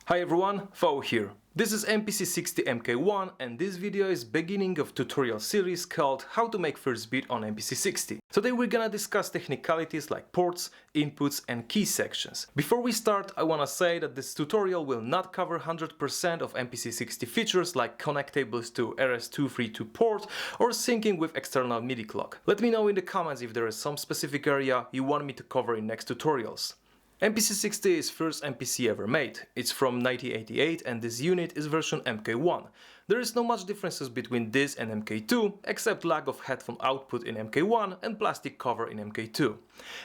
Hi everyone, Fo here. This is MPC60 MK1 and this video is beginning of tutorial series called How to make first beat on MPC60. Today we're gonna discuss technicalities like ports, inputs and key sections. Before we start, I wanna say that this tutorial will not cover 100% of MPC60 features like connectables to RS-232 port or syncing with external MIDI clock. Let me know in the comments if there is some specific area you want me to cover in next tutorials. MPC60 is first MPC ever made. It's from 1988 and this unit is version MK1. There is no much differences between this and MK2, except lack of headphone output in MK1 and plastic cover in MK2.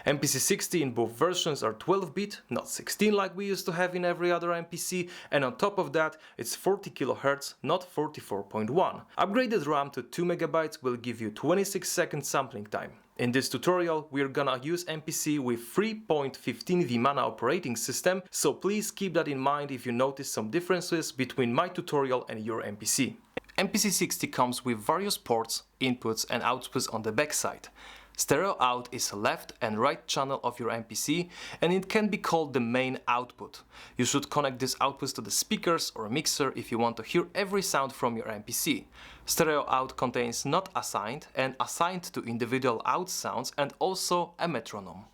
MPC60 in both versions are 12-bit, not 16 like we used to have in every other MPC, and on top of that it's 40 kHz, not 44.1. Upgraded RAM to 2 MB will give you 26 second sampling time. In this tutorial, we're gonna use MPC with 3.15 Vimana operating system, so please keep that in mind if you notice some differences between my tutorial and your MPC. MPC60 comes with various ports, inputs and outputs on the backside. Stereo out is a left and right channel of your MPC and it can be called the main output. You should connect these outputs to the speakers or mixer if you want to hear every sound from your MPC. Stereo out contains not assigned and assigned to individual out sounds and also a metronome.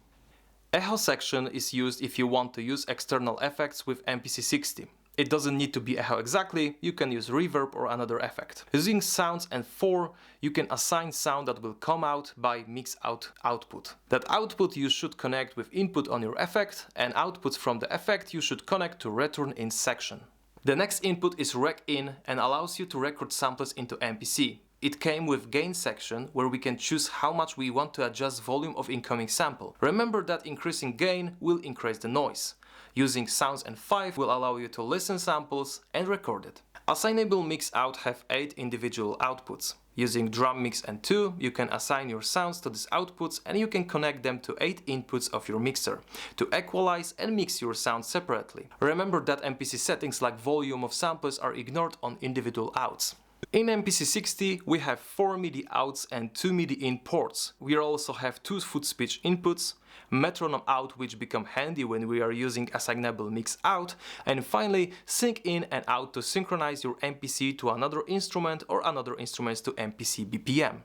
Echo section is used if you want to use external effects with MPC60. It doesn't need to be echo exactly, you can use reverb or another effect. Using sounds and 4, you can assign sound that will come out by mix out output. That output you should connect with input on your effect, and outputs from the effect you should connect to return in section. The next input is rec in and allows you to record samples into MPC. It came with gain section where we can choose how much we want to adjust volume of incoming sample. Remember that increasing gain will increase the noise. Using sounds and 5 will allow you to listen samples and record it. Assignable mix out have 8 individual outputs. Using drum mix and 2, you can assign your sounds to these outputs and you can connect them to 8 inputs of your mixer to equalize and mix your sounds separately. Remember that MPC settings like volume of samples are ignored on individual outs. In MPC60 we have 4 MIDI outs and 2 MIDI in ports. We also have 2 foot speech inputs, metronome out which become handy when we are using assignable mix out, and finally sync in and out to synchronize your MPC to another instrument or another instruments to MPC BPM.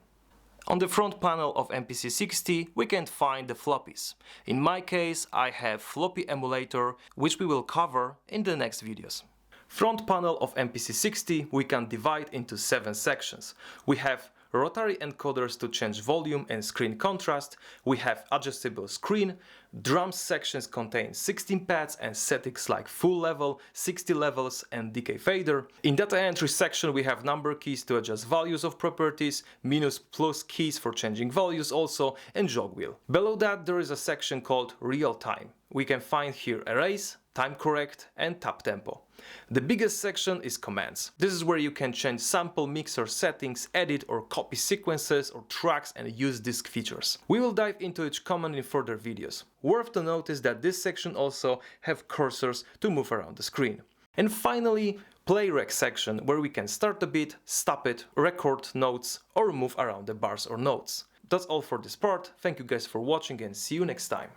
On the front panel of MPC60 we can find the floppies. In my case I have floppy emulator which we will cover in the next videos. Front panel of MPC60 we can divide into 7 sections. We have rotary encoders to change volume and screen contrast, we have adjustable screen, drums sections contain 16 pads and settings like full level, 60 levels and decay fader. In data entry section we have number keys to adjust values of properties, minus plus keys for changing values also, and jog wheel. Below that there is a section called real time. We can find here erase, time correct and tap tempo. The biggest section is commands. This is where you can change sample mixer settings, edit or copy sequences or tracks and use disk features. We will dive into each command in further videos. Worth to notice that this section also have cursors to move around the screen. And finally, play rec section where we can start the beat, stop it, record notes or move around the bars or notes. That's all for this part. Thank you guys for watching and see you next time.